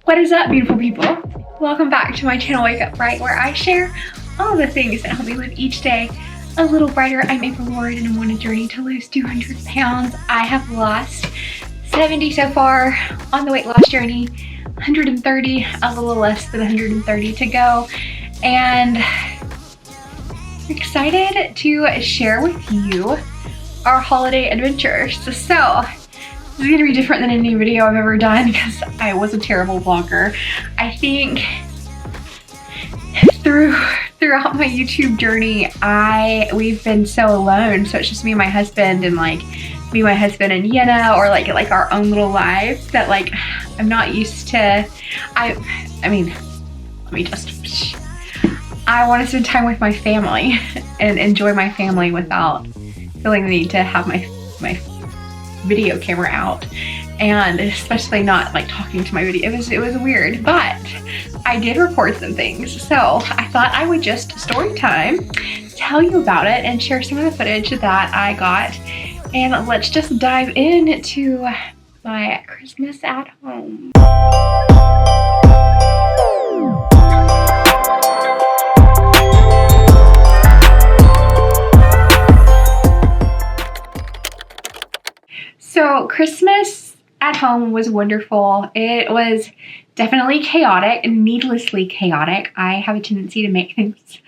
What is up, beautiful people? Welcome back to my channel, Wake Up Bright, where I share all the things that help me live each day a little brighter. I'm Aprillauren and I'm on a journey to lose 200 pounds. I have lost 70 so far on the weight loss journey, 130, a little less than 130 to go. And I'm excited to share with you our holiday adventures. So, this is gonna be different than any video I've ever done because I was a terrible vlogger. I think throughout my YouTube journey, we've been so alone. So it's just me and my husband and like me, my husband and Yenna, or like our own little lives that like I'm not used to. I want to spend time with my family and enjoy my family without feeling the need to have my video camera out, and especially not like talking to my video. It was weird, but I did record some things, so I thought I would just story time, tell you about it and share some of the footage that I got, and let's just dive into my Christmas at home. So Christmas at home was wonderful. It was definitely chaotic, needlessly chaotic. I have a tendency to make things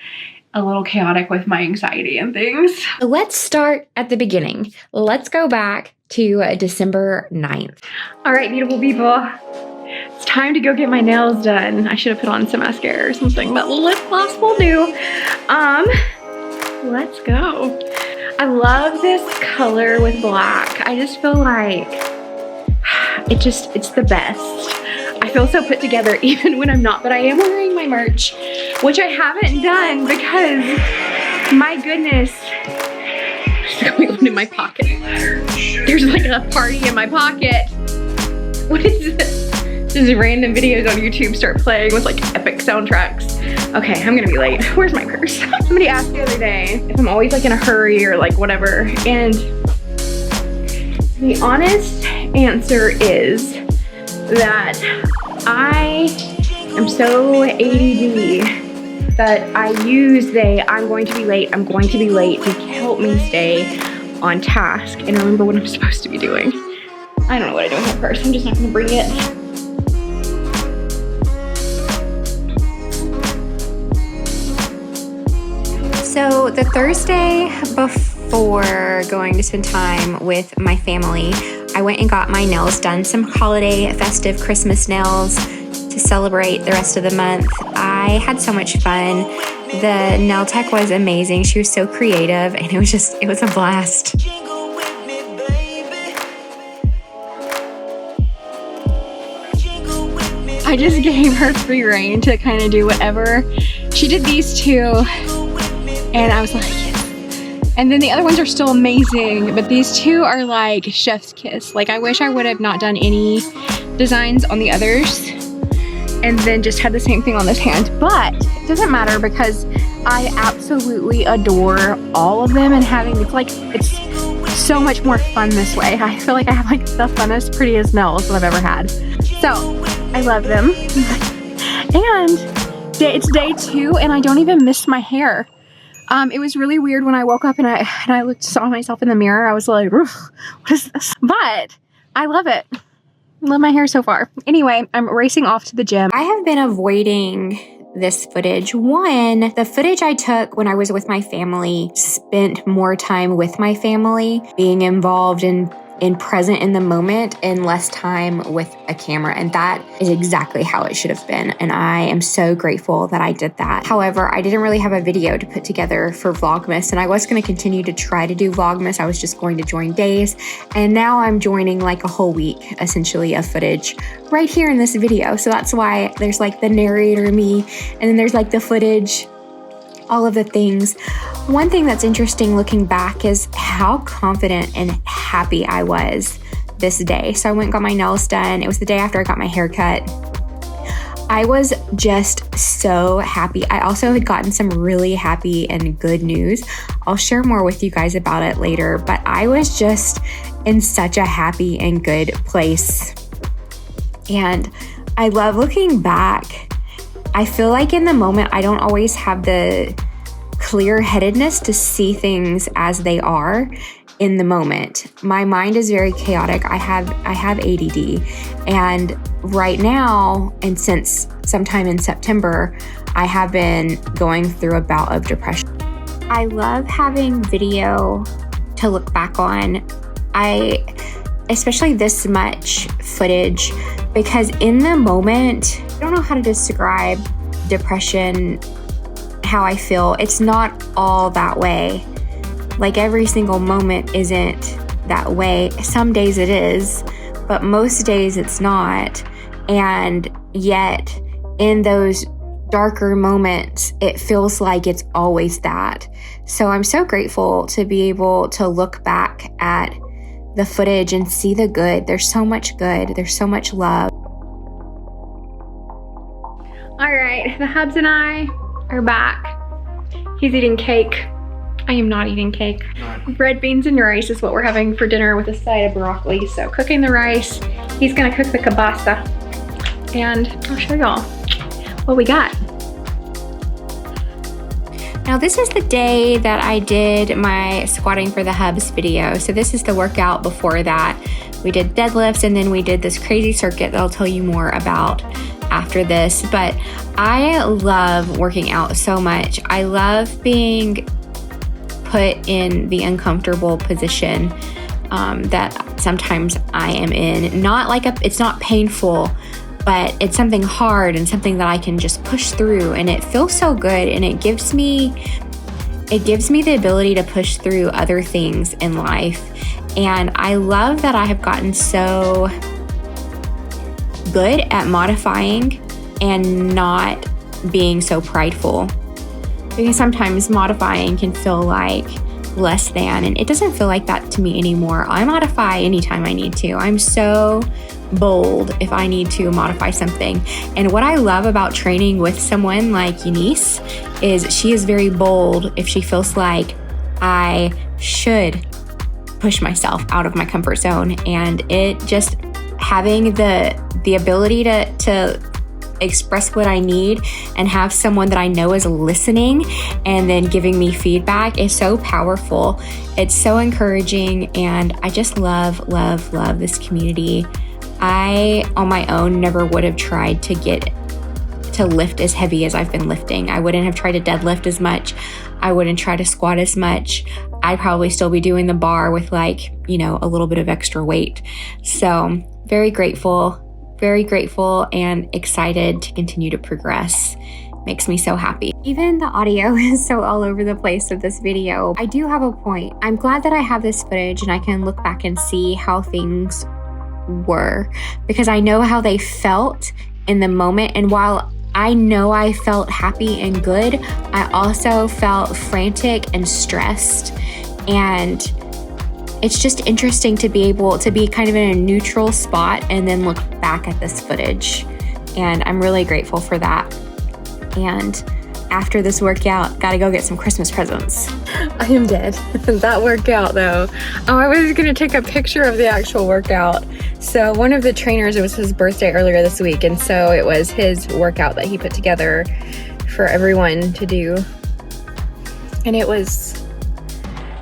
a little chaotic with my anxiety and things. Let's start at the beginning. Let's go back to December 9th. All right, beautiful people. It's time to go get my nails done. I should have put on some mascara or something, but lip gloss will do. Let's go. I love this color with black. I just feel like it's the best. I feel so put together even when I'm not, but I am wearing my merch, which I haven't done because, my goodness, what's going on in my pocket? There's like a party in my pocket. What is this? Just random videos on YouTube start playing with like epic soundtracks. Okay, I'm gonna be late. Where's my purse? Somebody asked the other day if I'm always like in a hurry or like whatever, and the honest answer is that I am so ADD that I use I'm going to be late to help me stay on task and remember what I'm supposed to be doing. I don't know what I do with my purse. I'm just not gonna bring it. So the Thursday before going to spend time with my family, I went and got my nails done, some holiday festive Christmas nails to celebrate the rest of the month. I had so much fun. The nail tech was amazing. She was so creative and it was a blast. I just gave her free reign to kind of do whatever. She did these two and I was like, yes. And then the other ones are still amazing, but these two are like chef's kiss. Like I wish I would have not done any designs on the others and then just had the same thing on this hand, but it doesn't matter because I absolutely adore all of them, and it's so much more fun this way. I feel like I have like the funnest, prettiest nails that I've ever had. So I love them. And it's day 2 and I don't even miss my hair. It was really weird when I woke up and I saw myself in the mirror. I was like, what is this? But I love it. Love my hair so far. Anyway, I'm racing off to the gym. I have been avoiding this footage. One, the footage I took when I was with my family, spent more time with my family, being involved in present in the moment and less time with a camera. And that is exactly how it should have been. And I am so grateful that I did that. However, I didn't really have a video to put together for Vlogmas, and I was going to continue to try to do Vlogmas. I was just going to join days. And now I'm joining like a whole week, essentially, of footage right here in this video. So that's why there's like the narrator me, and then there's like the footage, all of the things. One thing that's interesting looking back is how confident and happy I was this day. So I went and got my nails done. It was the day after I got my hair cut. I was just so happy. I also had gotten some really happy and good news. I'll share more with you guys about it later, but I was just in such a happy and good place. And I love looking back. I feel like in the moment, I don't always have the clear-headedness to see things as they are in the moment. My mind is very chaotic. I have ADD. And right now, and since sometime in September, I have been going through a bout of depression. I love having video to look back on. Especially this much footage, because in the moment, I don't know how to describe depression, how I feel. It's not all that way. Like every single moment isn't that way. Some days it is, but most days it's not. And yet in those darker moments, it feels like it's always that. So I'm so grateful to be able to look back at the footage and see the good. There's so much good. There's so much love. All right, the hubs and I are back. He's eating cake. I am not eating cake. Red beans and rice is what we're having for dinner with a side of broccoli. So cooking the rice, he's gonna cook the kielbasa, and I'll show y'all what we got. Now this is the day that I did my squatting for the hubs video. So this is the workout before that. We did deadlifts and then we did this crazy circuit that I'll tell you more about after this. But I love working out so much. I love being put in the uncomfortable position that sometimes I am in. It's not painful, but it's something hard and something that I can just push through, and it feels so good, and it gives me the ability to push through other things in life. And I love that I have gotten so good at modifying and not being so prideful, because sometimes modifying can feel like less than, and it doesn't feel like that to me anymore. I modify anytime I need to. I'm so bold if I need to modify something. And what I love about training with someone like Eunice is she is very bold if she feels like I should push myself out of my comfort zone. And it just having the ability to express what I need and have someone that I know is listening and then giving me feedback is so powerful. It's so encouraging, and I just love this community. I, on my own, never would have tried to lift as heavy as I've been lifting. I wouldn't have tried to deadlift as much. I wouldn't try to squat as much. I'd probably still be doing the bar with a little bit of extra weight. So very grateful and excited to continue to progress. Makes me so happy. Even the audio is so all over the place of this video. I do have a point. I'm glad that I have this footage and I can look back and see how things were, because I know how they felt in the moment. And while I know I felt happy and good, I also felt frantic and stressed. And it's just interesting to be able to be kind of in a neutral spot and then look back at this footage. And I'm really grateful for that. And after this workout, gotta go get some Christmas presents. I am dead. That workout though. Oh, I was gonna take a picture of the actual workout. So one of the trainers, it was his birthday earlier this week, and so it was his workout that he put together for everyone to do. And it was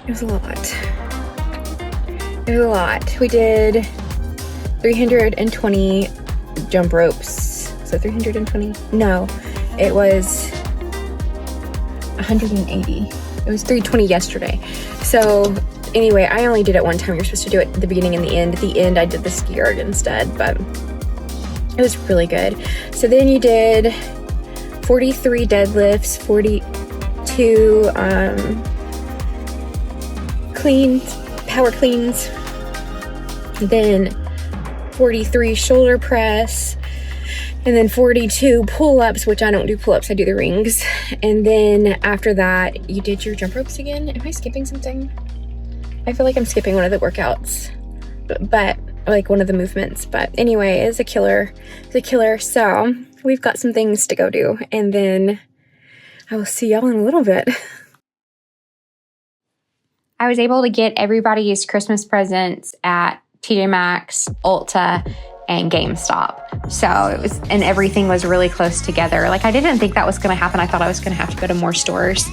a lot. It was a lot. We did 320 jump ropes. So 320? No, it was 180. It was 320 yesterday. So anyway, I only did it one time. You're supposed to do it at the beginning and the end. At the end, I did the ski erg instead, but it was really good. So then you did 43 deadlifts, 42 power cleans, then 43 shoulder press, and then 42 pull-ups, which I don't do pull-ups, I do the rings. And then after that, you did your jump ropes again. Am I skipping something? I feel like I'm skipping one of the workouts, but like one of the movements. But anyway, it's a killer. It's a killer. So we've got some things to go do, and then I will see y'all in a little bit. I was able to get everybody's Christmas presents at TJ Maxx, Ulta, and GameStop. So it was, and everything was really close together. Like, I didn't think that was going to happen. I thought I was going to have to go to more stores.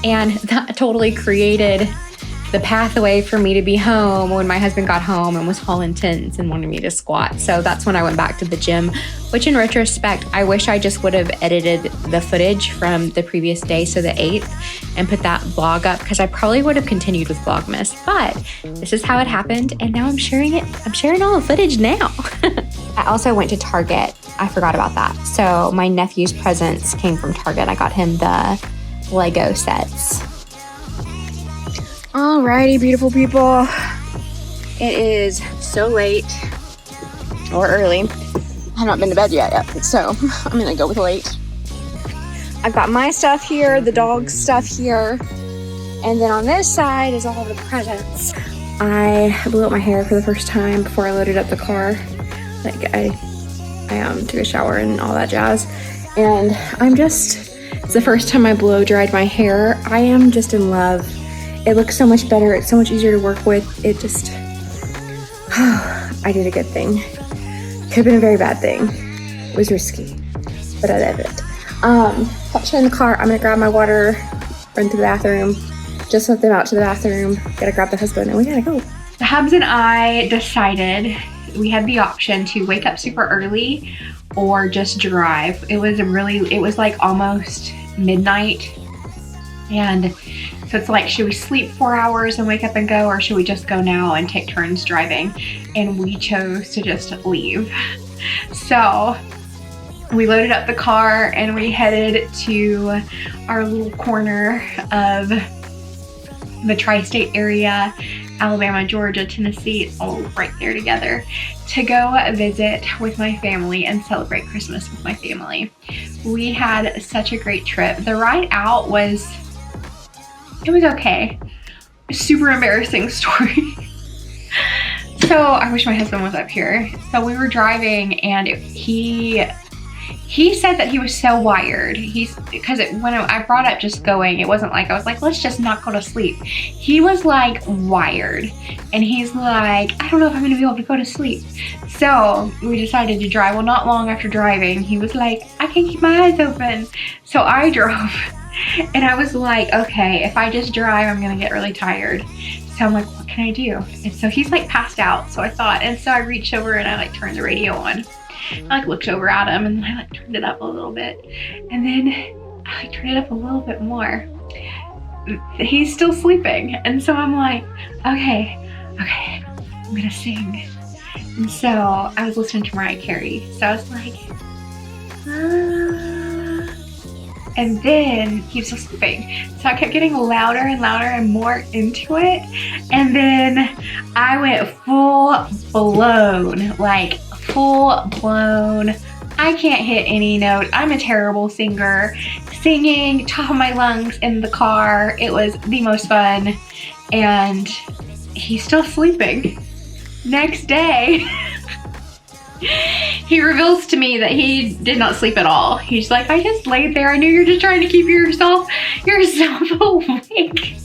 And that totally created the pathway for me to be home when my husband got home and was all intense and wanted me to squat. So that's when I went back to the gym, which in retrospect, I wish I just would have edited the footage from the previous day, so the 8th, and put that vlog up, because I probably would have continued with Vlogmas. But this is how it happened, and now I'm sharing it. I'm sharing all the footage now. I also went to Target. I forgot about that. So my nephew's presents came from Target. I got him the Lego sets. Alrighty, beautiful people. It is so late, or early. I have not been to bed yet, so I'm gonna go with late. I've got my stuff here, the dog's stuff here, and then on this side is all of the presents. I blew up my hair for the first time before I loaded up the car. Like, I took a shower and all that jazz, and it's the first time I blow dried my hair. I am just in love. It looks so much better. It's so much easier to work with. It just, I did a good thing. Could have been a very bad thing. It was risky, but I love it. Hot shot in the car. I'm gonna grab my water, run to the bathroom, just let them out to the bathroom, gotta grab the husband, and we gotta go. The hubs and I decided we had the option to wake up super early or just drive. It was like almost midnight. And so it's like, should we sleep 4 hours and wake up and go, or should we just go now and take turns driving? And we chose to just leave. So we loaded up the car and we headed to our little corner of the tri-state area, Alabama, Georgia, Tennessee, it's all right there together, to go visit with my family and celebrate Christmas with my family. We had such a great trip. The ride out was okay. Super embarrassing story. So I wish my husband was up here. So we were driving and he said that he was so wired. Because when I brought up just going, it wasn't like, I was like, let's just not go to sleep. He was like wired. And he's like, I don't know if I'm gonna be able to go to sleep. So we decided to drive. Well, not long after driving, he was like, I can't keep my eyes open. So I drove. And I was like, okay, if I just drive, I'm gonna get really tired. So I'm like, what can I do? And so he's like passed out. So I thought, and so I reached over and I like turned the radio on. I like looked over at him and then I like turned it up a little bit. And then I like turned it up a little bit more. He's still sleeping. And so I'm like, okay, I'm gonna sing. And so I was listening to Mariah Carey. So I was like, and then he was still sleeping. So I kept getting louder and louder and more into it. And then I went full blown. I can't hit any note. I'm a terrible singer. Singing top of my lungs in the car. It was the most fun. And he's still sleeping. Next day, he reveals to me that he did not sleep at all. He's like, I just laid there. I knew you're just trying to keep yourself awake.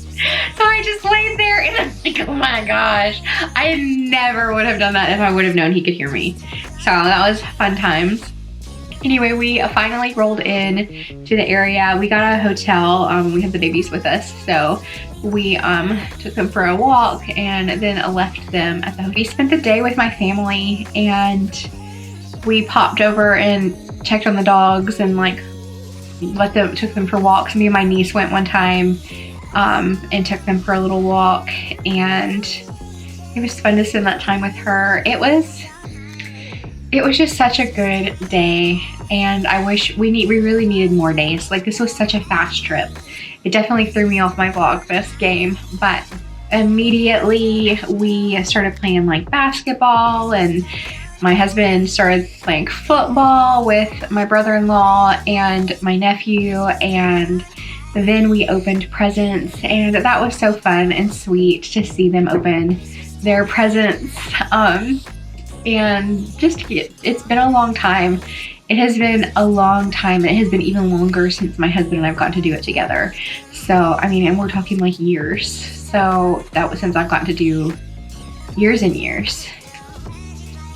So I just laid there and I'm like, oh my gosh. I never would have done that if I would have known he could hear me. So that was fun times. Anyway, we finally rolled in to the area. We got a hotel. We had the babies with us. So we took them for a walk and then left them at the hotel. We spent the day with my family and we popped over and checked on the dogs and like took them for walks. Me and my niece went one time and took them for a little walk, and it was fun to spend that time with her. It was just such a good day, and I wish we really needed more days. Like, this was such a fast trip. It definitely threw me off my Vlogmas game, but immediately we started playing like basketball, and my husband started playing football with my brother-in-law and my nephew, and then we opened presents, and that was so fun and sweet to see them open their presents. And just, it's been a long time. It has been a long time. It has been even longer since my husband and I've gotten to do it together. So, I mean, and we're talking like years. So that was since I've gotten to do years and years.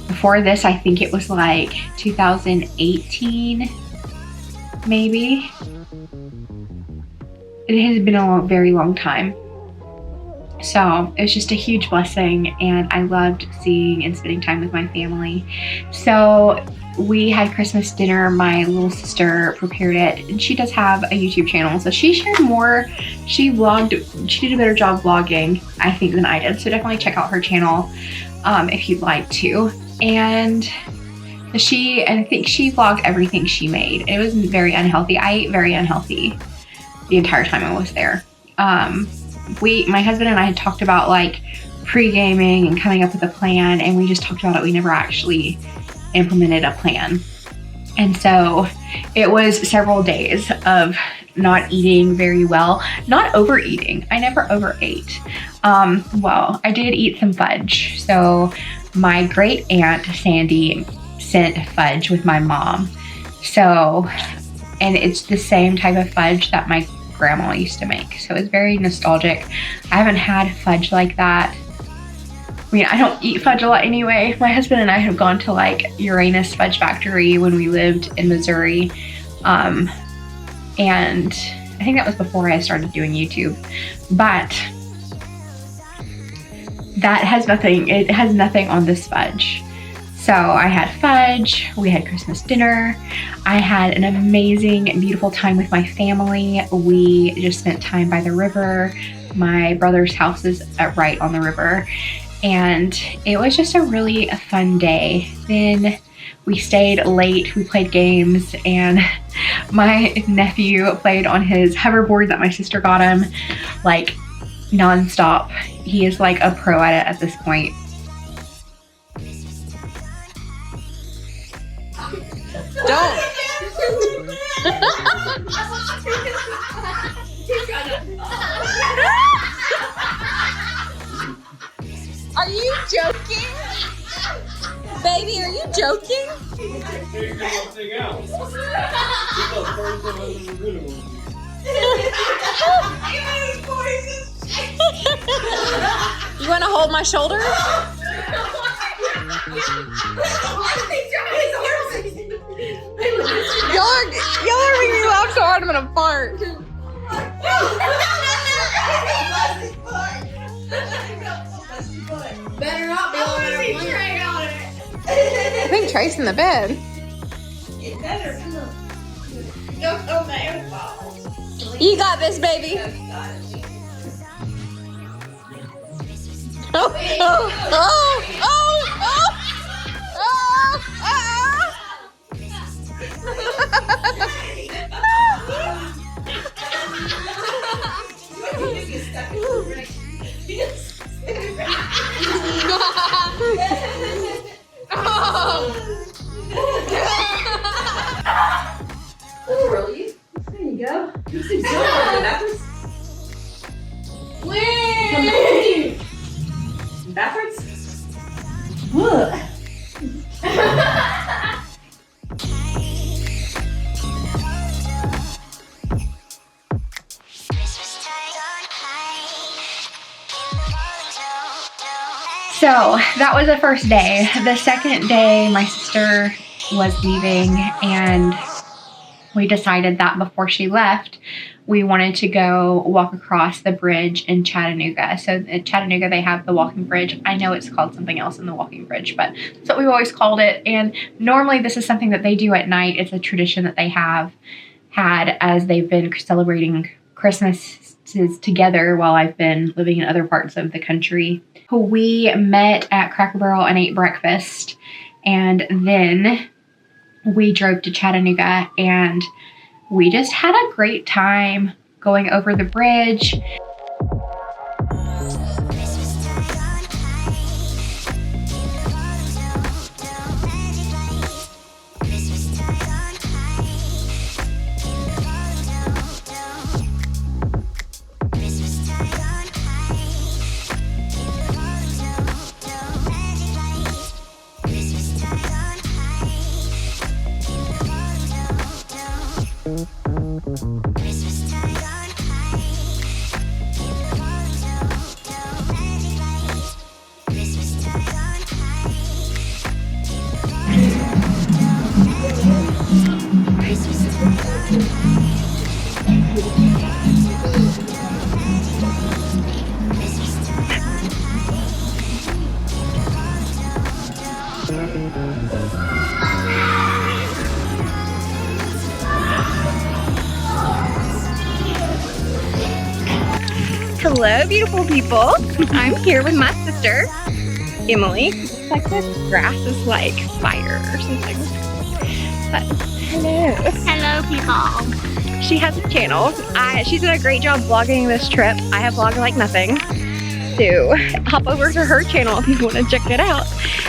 Before this, I think it was like 2018, maybe. It has been a very long time. So it was just a huge blessing, and I loved seeing and spending time with my family. So we had Christmas dinner. My little sister prepared it, and she does have a YouTube channel. So she shared more. She vlogged, she did a better job vlogging, I think, than I did. So definitely check out her channel if you'd like to. And I think she vlogged everything she made. It was very unhealthy. I ate very unhealthy the entire time I was there. My husband and I had talked about like pre-gaming and coming up with a plan, and we just talked about it. We never actually implemented a plan. And so it was several days of not eating very well, not overeating. I never overate. Well, I did eat some fudge. So my great aunt Sandy sent fudge with my mom. So, and it's the same type of fudge that my grandma used to make. So it's very nostalgic. I haven't had fudge like that. I mean, I don't eat fudge a lot anyway. My husband and I have gone to like Uranus Fudge Factory when we lived in Missouri. And I think that was before I started doing YouTube. But that has nothing, it has nothing on this fudge. So I had fudge, we had Christmas dinner, I had an amazing, beautiful time with my family. We just spent time by the river. My brother's house is right on the river. And it was just a really fun day. Then we stayed late, we played games, and my nephew played on his hoverboard that my sister got him, like nonstop. He is like a pro at it at this point. Don't. Are you joking? Baby, are you joking? You want to hold my shoulder? Y'all are making me laugh so hard I'm gonna fart. Better not be on it. I think Trey's in the bed. It better. Don't go there. You got this, baby. Oh, oh, oh, oh, oh, Really? There you go. You see backwards? Wait! Backwards? What? So that was the first day. The second day, my sister was leaving, and we decided that before she left, we wanted to go walk across the bridge in Chattanooga. So in Chattanooga, they have the walking bridge. I know it's called something else in the walking bridge, but that's what we've always called it. And normally this is something that they do at night. It's a tradition that they have had as they've been celebrating Christmas together while I've been living in other parts of the country. We met at Cracker Barrel and ate breakfast, and then we drove to Chattanooga, and we just had a great time going over the bridge. Hello, beautiful people. I'm here with my sister, Emily. It's like this grass is like fire or something. But hello. Hello, people. She has a channel. She's done a great job vlogging this trip. I have vlogged like nothing. So hop over to her channel if you want to check it out.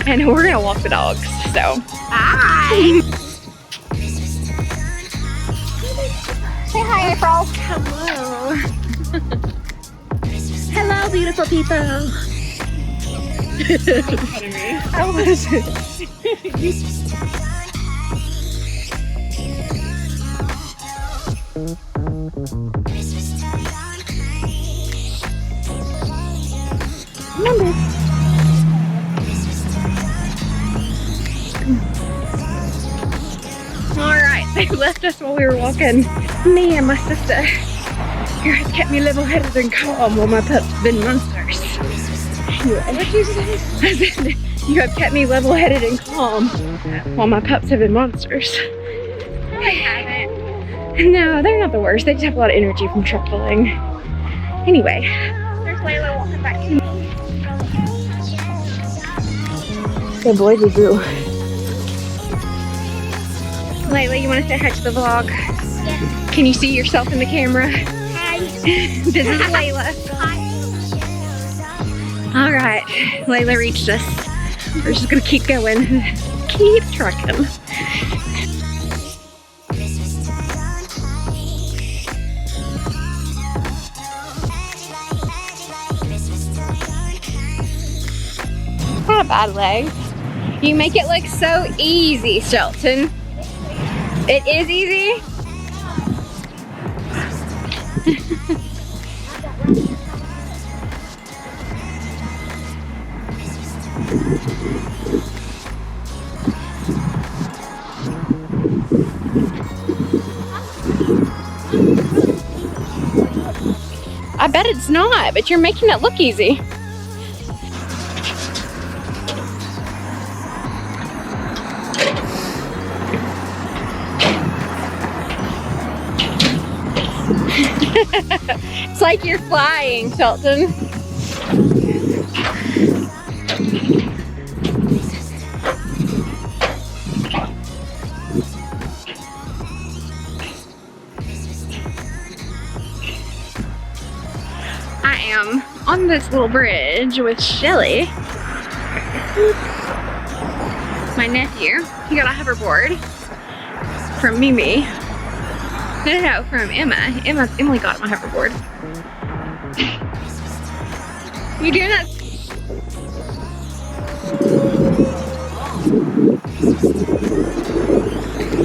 And we're gonna walk the dogs. So Bye. Say hi, April. hello. Hello, beautiful people. I was. Alright, they left us while we were walking. Me and my sister. You guys kept me level-headed and calm while my pups have been monsters. What'd you say? I said, you have kept me level-headed and calm while my pups have been monsters. I haven't. No, they're not the worst. They just have a lot of energy from traveling. Anyway. There's Layla walking back to me. Good boy, Boo. Layla, you want to say hi to the vlog? Yeah. Can you see yourself in the camera? Hi. This is Layla. Hi. All right, Layla reached us. We're just gonna keep going. Keep trucking. Not a bad leg. You make it look so easy, Shelton. It is easy? I bet it's not, but you're making it look easy. It's like you're flying, Shelton. I am on this little bridge with Shelly, my nephew. He got a hoverboard from Mimi. No, from Emma. Emily got my hoverboard. You doing that?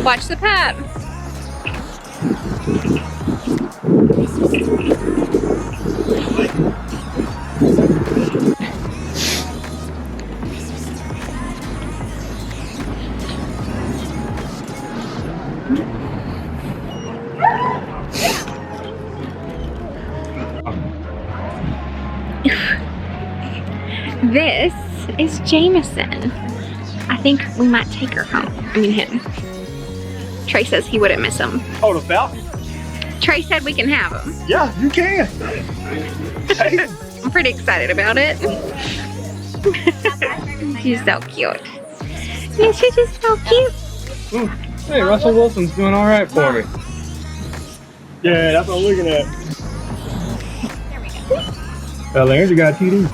Watch the pup. This is Jameson. I think we might take her home. I mean him. Trey says he wouldn't miss him. Oh, the Falcon? Trey said we can have him. Yeah, you can. I'm pretty excited about it. She's so cute. Yeah, she's just so cute. Hey, Russell Wilson's doing all right for me. Yeah, that's what I'm looking at. Larry, you got TD.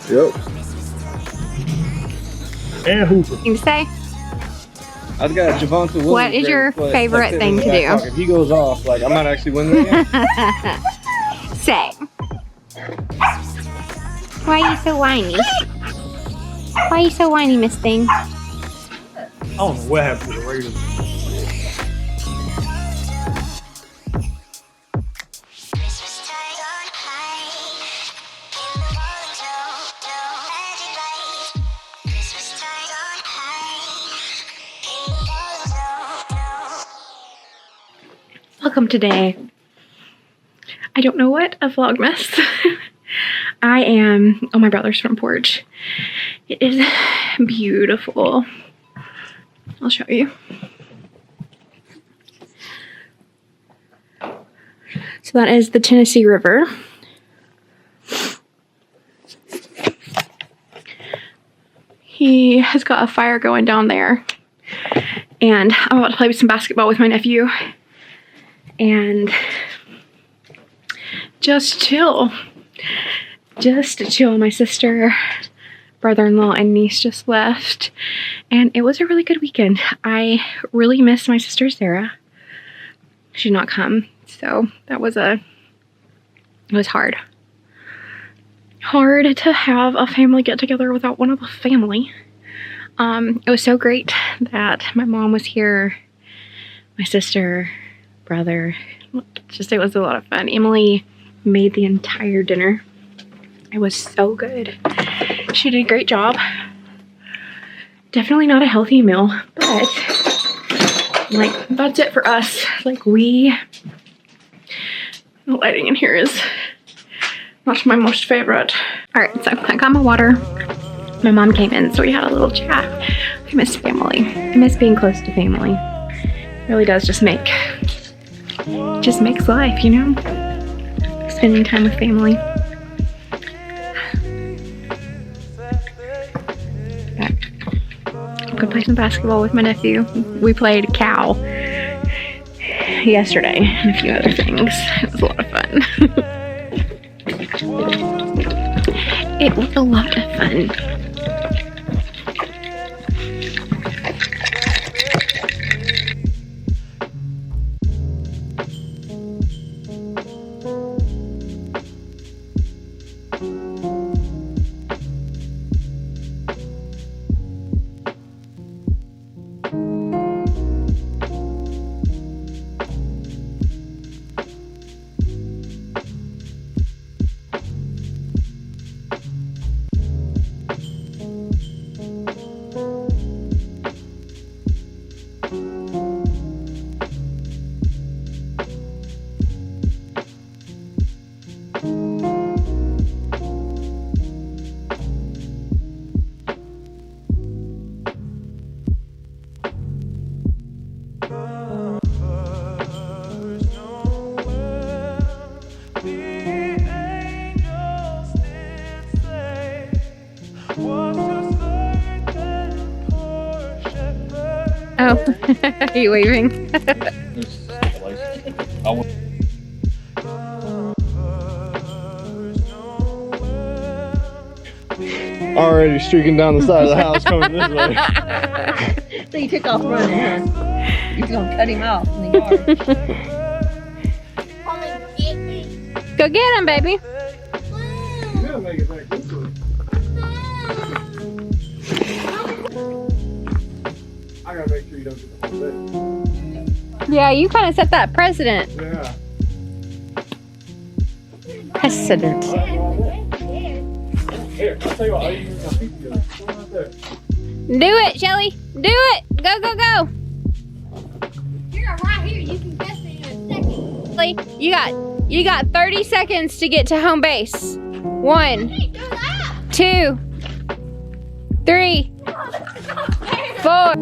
Yep. And Hooper. You say? I've got Javonte Williams. What is your favorite thing to do? If he goes off, like I might actually win the game. Say. Why are you so whiny? Why are you so whiny, Miss Thing? I don't know what happened to the Raiders. Welcome today. I don't know what a vlogmas. I am on my brother's front porch. It is beautiful. I'll show you. So that is the Tennessee River. He has got a fire going down there. And I'm about to play some basketball with my nephew. And just chill. Just to chill. My sister, brother-in-law, and niece just left. And it was a really good weekend. I really missed my sister Sarah. She did not come. So that was it was hard. Hard to have a family get together without one of the family. It was so great that my mom was here, my sister, brother. It was a lot of fun. Emily made the entire dinner. It was so good. She did a great job. Definitely not a healthy meal, but like that's it for us. Like the lighting in here is not my most favorite. All right, so I got my water. My mom came in, so we had a little chat. I miss family. I miss being close to family. It really does just makes life, you know? Spending time with family. I'm gonna play some basketball with my nephew. We played cow yesterday and a few other things. It was a lot of fun. It was a lot of fun. Oh, are you waving? Already streaking down the side of the house coming this way. So you took off running, huh? You're gonna cut him off in the yard. Go get him, baby. You gotta make it back this way. I gotta make sure you don't get the whole thing. Yeah, you kind of set that precedent. Yeah. Precedent. Here, I'll tell you what, I'll use my feet together. Come on right there. Do it, Shelly. Do it. Go, go, go. You're right here. You can catch me in a second. You got 30 seconds to get to home base. 1, 2, 3, 4.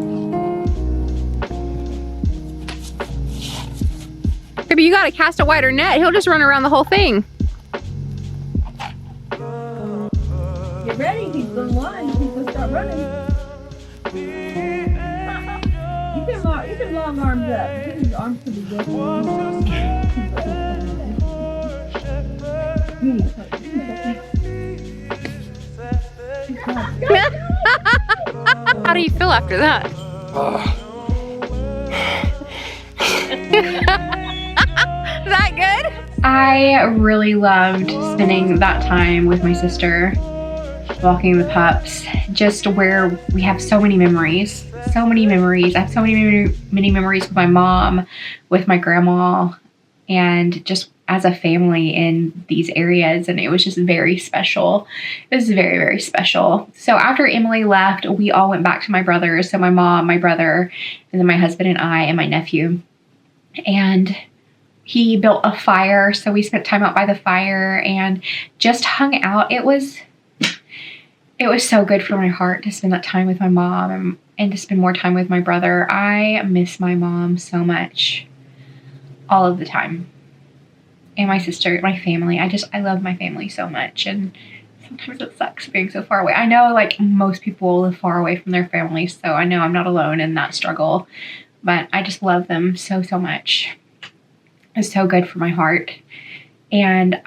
Baby, you gotta cast a wider net. He'll just run around the whole thing. Get ready, he's gonna run. He's gonna start running. You can long arms up. Get his arms to be good. How do you feel after that? Is that good? I really loved spending that time with my sister, walking the pups, just where we have so many memories. So many memories. I have so many memories with my mom, with my grandma, and just as a family in these areas, and it was just very special. It was very, very special. So after Emily left, we all went back to my brother's. So my mom, my brother, and then my husband and I and my nephew. And he built a fire, so we spent time out by the fire and just hung out. It was so good for my heart to spend that time with my mom and to spend more time with my brother. I miss my mom so much all of the time. And my sister, my family. I love my family so much. And sometimes it sucks being so far away. I know like most people live far away from their families, so I know I'm not alone in that struggle, but I just love them so, so much. It's so good for my heart. And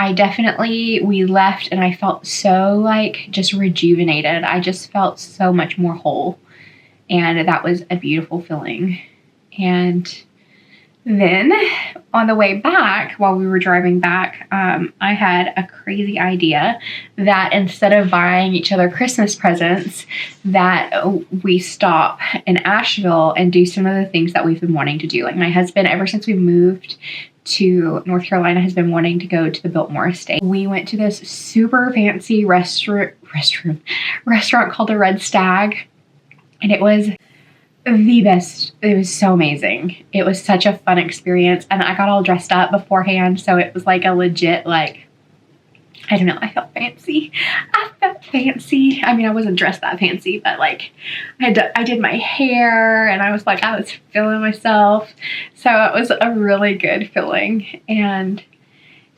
we left and I felt so like just rejuvenated. I just felt so much more whole. And that was a beautiful feeling. And then on the way back, while we were driving back, I had a crazy idea that instead of buying each other Christmas presents, that we stop in Asheville and do some of the things that we've been wanting to do. Like my husband, ever since we moved to North Carolina, has been wanting to go to the Biltmore Estate. We went to this super fancy restaurant called the Red Stag, and it was the best. It was so amazing. It was such a fun experience, and I got all dressed up beforehand, so it was like a legit, like, I don't know, I felt fancy. I mean, I wasn't dressed that fancy, but like I did my hair and I was like, I was feeling myself. So it was a really good feeling, and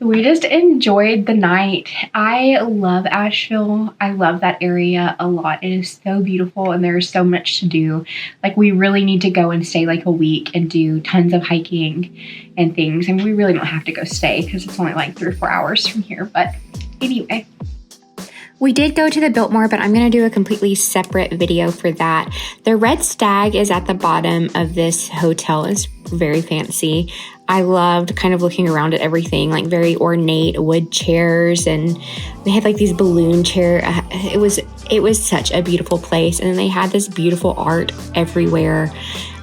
we just enjoyed the night. I love Asheville. I love that area a lot. It is so beautiful and there's so much to do. Like we really need to go and stay like a week and do tons of hiking and things. And we really don't have to go stay because it's only like 3 or 4 hours from here. But anyway. We did go to the Biltmore, but I'm going to do a completely separate video for that. The Red Stag is at the bottom of this hotel. It's very fancy. I loved kind of looking around at everything, like very ornate wood chairs, and they had like these balloon chairs. It was such a beautiful place, and they had this beautiful art everywhere.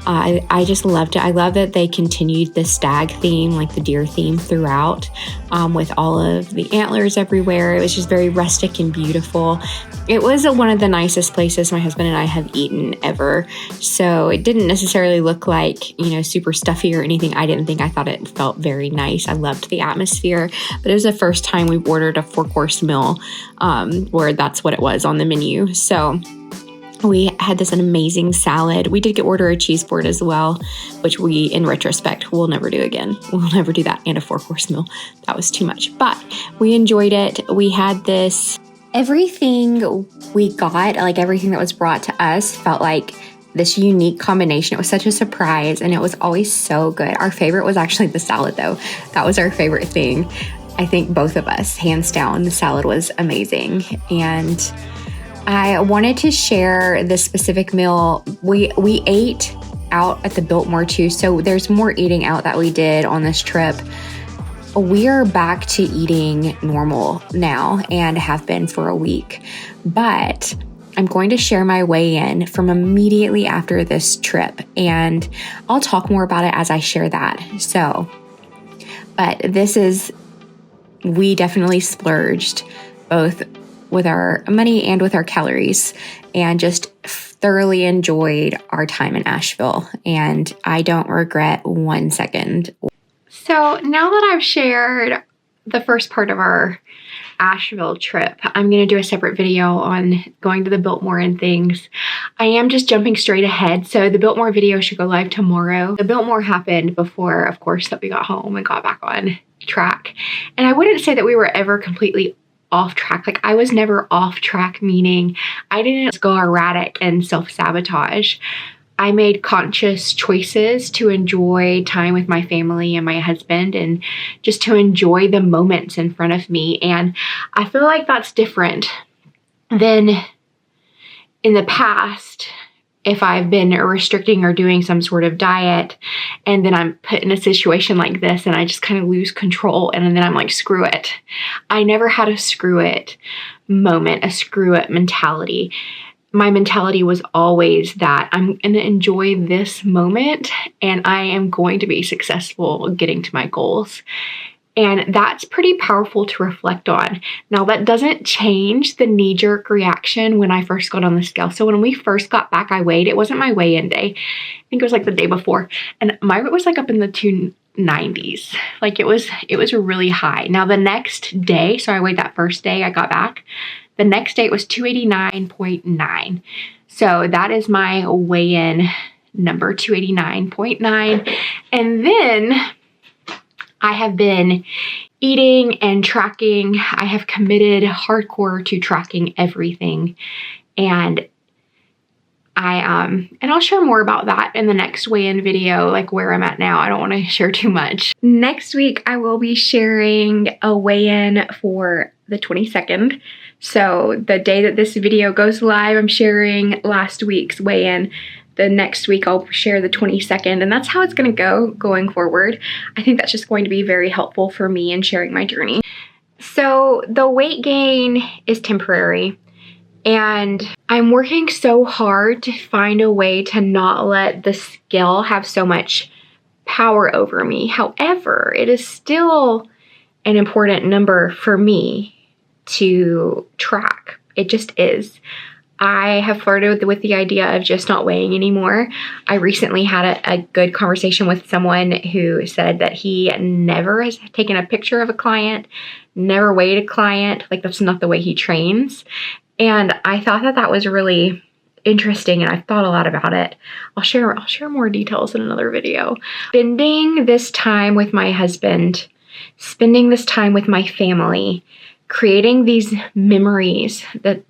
I just loved it. I love that they continued the stag theme, like the deer theme throughout, with all of the antlers everywhere. It was just very rustic and beautiful. It was one of the nicest places my husband and I have eaten ever. So it didn't necessarily look like, super stuffy or anything. I thought it felt very nice. I loved the atmosphere, but it was the first time we've ordered a 4-course meal, where that's what it was on the menu. So we had this amazing salad. We did order a cheese board as well, which we, in retrospect, will never do again. We'll never do that and a 4-course meal. That was too much, but we enjoyed it. We had this, everything we got, like everything that was brought to us felt like this unique combination. It was such a surprise and it was always so good. Our favorite was actually the salad though. That was our favorite thing. I think both of us, hands down, the salad was amazing. And I wanted to share this specific meal. We ate out at the Biltmore too, so there's more eating out that we did on this trip. We are back to eating normal now and have been for a week, but I'm going to share my weigh-in from immediately after this trip, and I'll talk more about it as I share that. But we definitely splurged both with our money and with our calories, and just thoroughly enjoyed our time in Asheville. And I don't regret 1 second. So now that I've shared the first part of our Asheville trip, I'm going to do a separate video on going to the Biltmore and things. I am just jumping straight ahead. So the Biltmore video should go live tomorrow. The Biltmore happened before, of course, that we got home and got back on track. And I wouldn't say that we were ever completely off track. Like I was never off track, meaning I didn't go erratic and self-sabotage. I made conscious choices to enjoy time with my family and my husband, and just to enjoy the moments in front of me. And I feel like that's different than in the past. If I've been restricting or doing some sort of diet, and then I'm put in a situation like this and I just kind of lose control, and then I'm like, screw it. I never had a screw it moment, a screw it mentality. My mentality was always that I'm going to enjoy this moment and I am going to be successful getting to my goals. And that's pretty powerful to reflect on. Now, that doesn't change the knee-jerk reaction when I first got on the scale. So when we first got back, I weighed. It wasn't my weigh-in day. I think it was like the day before. And my weight was like up in the 290s. Like it was really high. Now, the next day, so I weighed that first day I got back. The next day it was 289.9. So that is my weigh-in number, 289.9. And then I have been eating and tracking. I have committed hardcore to tracking everything. And I'll share more about that in the next weigh-in video, like where I'm at now. I don't want to share too much. Next week, I will be sharing a weigh-in for the 22nd. So the day that this video goes live, I'm sharing last week's weigh-in. The next week I'll share the 22nd, and that's how it's gonna go going forward. I think that's just going to be very helpful for me in sharing my journey. So the weight gain is temporary, and I'm working so hard to find a way to not let the scale have so much power over me. However, it is still an important number for me to track. It just is. I have flirted with the idea of just not weighing anymore. I recently had a good conversation with someone who said that he never has taken a picture of a client, never weighed a client. Like, that's not the way he trains. And I thought that that was really interesting, and I've thought a lot about it. I'll share more details in another video. Spending this time with my husband, spending this time with my family, creating these memories that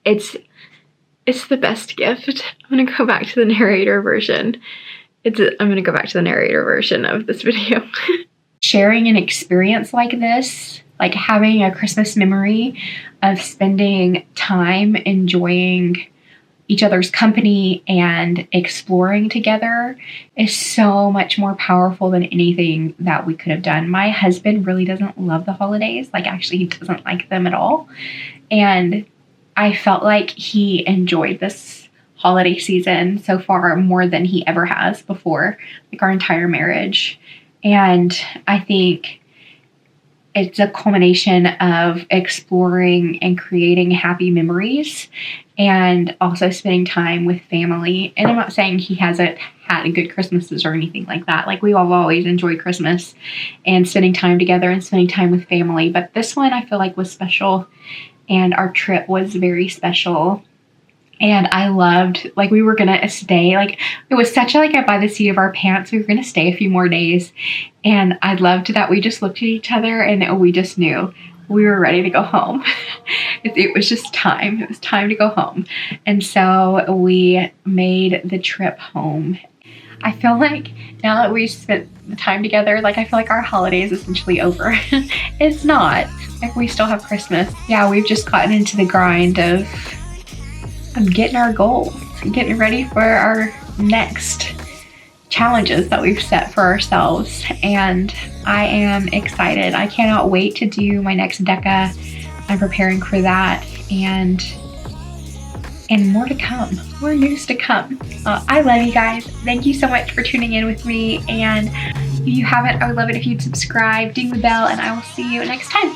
it's the best gift. I'm gonna go back to the narrator version. I'm gonna go back to the narrator version of this video. Sharing an experience like this, like having a Christmas memory of spending time enjoying each other's company and exploring together, is so much more powerful than anything that we could have done. My husband really doesn't love the holidays. Like, actually, he doesn't like them at all. And I felt like he enjoyed this holiday season so far more than he ever has before, like our entire marriage. And I think it's a culmination of exploring and creating happy memories, and also spending time with family. And I'm not saying he hasn't had a good Christmases or anything like that. Like, we all always enjoyed Christmas and spending time together and spending time with family. But this one I feel like was special, and our trip was very special. And I loved, like, we were gonna stay, like, it was such a, like, a by the seat of our pants. We were gonna stay a few more days. And I loved that we just looked at each other and we just knew we were ready to go home. It was just time. It was time to go home. And so we made the trip home. I feel like now that we've spent the time together, like, I feel like our holiday is essentially over. It's not. Like, we still have Christmas. Yeah, we've just gotten into the grind of getting our goals, getting ready for our next challenges that we've set for ourselves. And I am excited. I cannot wait to do my next DECA. I'm preparing for that, and more to come, more news to come. I love you guys. Thank you so much for tuning in with me. And if you haven't, I would love it if you'd subscribe, ding the bell, and I will see you next time.